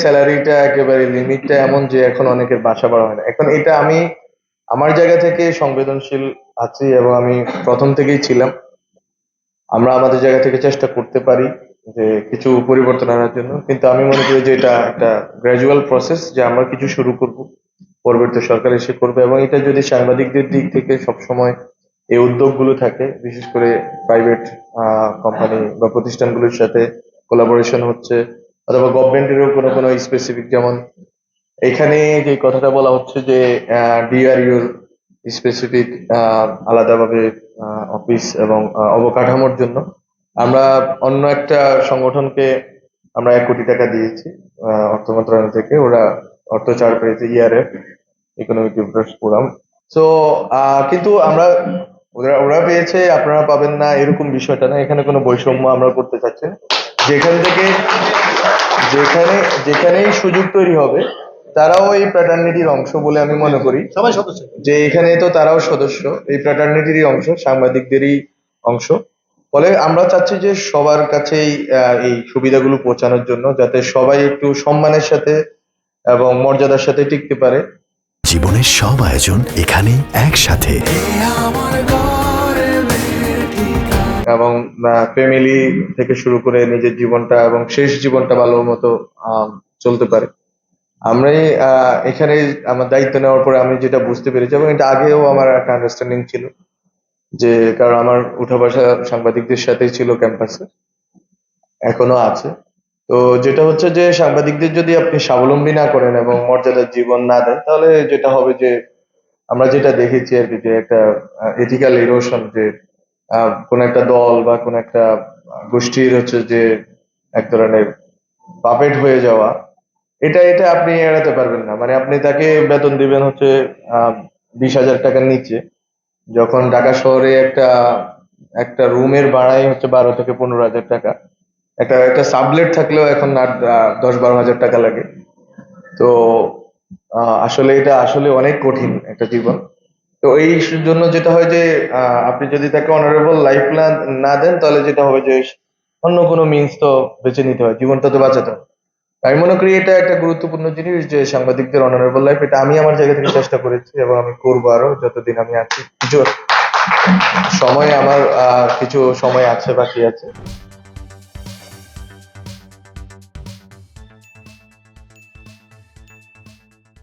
স্যালারিটা একেবারে লিমিটটা এমন যে এখন অনেকের বাসা বাড়া হয় না। এখন এটা আমি আমার জায়গা থেকে সংবেদনশীল আছি এবং আমি প্রথম থেকেই ছিলাম। আমরা আমাদের জায়গা থেকে চেষ্টা করতে পারি যে কিছু পরিবর্তন আনার জন্য, কিন্তু আমি মনে করি যে এটা একটা গ্রাজুয়াল প্রসেস, যে আমরা কিছু শুরু করব, পরবর্তী সরকার এসে করবে। এবং এটা যদি সাংবাদিকদের দিক থেকে সবসময় এই উদ্যোগগুলো থাকে, বিশেষ করে প্রাইভেট কোম্পানি বা প্রতিষ্ঠানগুলোর সাথে কোলাবোরেশন হচ্ছে, অথবা গভর্নমেন্টেরও কোনো কোনো স্পেসিফিক, যেমন এখানে যে কথাটা বলা হচ্ছে যে ডিআরইউর স্পেসিফিক আলাদাভাবে অফিস এবং অবকাঠামোর জন্য আমরা অন্য একটা সংগঠনকে আমরা 1 কোটি টাকা দিয়েছি অর্থ মন্ত্রণালয় থেকে। ওরা অর্থ ছাড় পেয়েছে, ইআরএফ, ইকোনমিক ডেভেলপমেন্ট ফোরাম। তো কিন্তু আমরা, ওরা ওরা পেয়েছে আপনারা পাবেন না এরকম বিষয়টা না। এখানে কোনো বৈষম্য আমরা করতে চাচ্ছি না। যেখান থেকে যেখানে যেখানেই সুযোগ তৈরি হবে, তারাও এই ফ্র্যাটার্নিটির অংশ বলে আমি মনে করি। সবাই সদস্য। যে এখানে তো তারাও সদস্য, এই ফ্র্যাটার্নিটিরই অংশ, সাংবাদিকদেরই অংশ। ফলে আমরা চাচ্ছি যে সবার কাছেই এই সুবিধাগুলো পৌঁছানোর জন্য, যাতে সবাই একটু সম্মানের সাথে এবং মর্যাদার সাথে টিকতে পারে। জীবনের সব আয়োজন এখানে একসাথে, এবং ফ্যামিলি থেকে শুরু করে নিজের জীবনটা এবং শেষ জীবনটা ভালো মতো চলতে পারে। আমরাই এখানে আমার দায়িত্ব নেওয়ার পরে আমি যেটা বুঝতে পেরেছি, এবং এটা আগেও আমার একটা আন্ডারস্ট্যান্ডিং ছিল, যে কারণ আমার উঠা বসা সাংবাদিকদের সাথেই ছিল ক্যাম্পাসে, এখনো আছে। তো যেটা হচ্ছে যে সাংবাদিকদের যদি আপনি স্বাবলম্বী না করেন এবং মর্যাদার জীবন না দেন, তাহলে যেটা হবে যে আমরা যেটা দেখেছি আর কি, যে একটা এথিক্যাল ইরোশন, যে কোন একটা দল বা কোন একটা গোষ্ঠীর হচ্ছে যে এক ধরনের পাপেট হয়ে যাওয়া, এটা এটা আপনি এড়াতে পারবেন না। মানে আপনি তাকে বেতন দিবেন হচ্ছে 20,000 টাকার নিচে, যখন ঢাকা শহরে একটা একটা রুমের ভাড়াই হচ্ছে 12 থেকে 15 হাজার টাকা। একটা একটা সাবলেট থাকলেও এখন আর 10-12 হাজার টাকা লাগে। তো আসলে এটা আসলে অনেক কঠিন একটা জীবন। তো এই জন্য যেটা হয় যে আপনি যদি তাকে অনারেবল লাইফ না না দেন, তাহলে যেটা হবে যে অন্য কোনো মিনস তো বেছে নিতে হয়, জীবনটা তো বাঁচাতে হয়। আমি মনে করি এটা একটা গুরুত্বপূর্ণ জিনিস, যে সাংবাদিকদের অনারেবল লাইফ, এটা আমি আমার জায়গা থেকে চেষ্টা করেছি এবং আমি করবো আরো যতদিন আমি আছি। কিছু সময় আমার কিছু সময় আছে, বাকি আছে।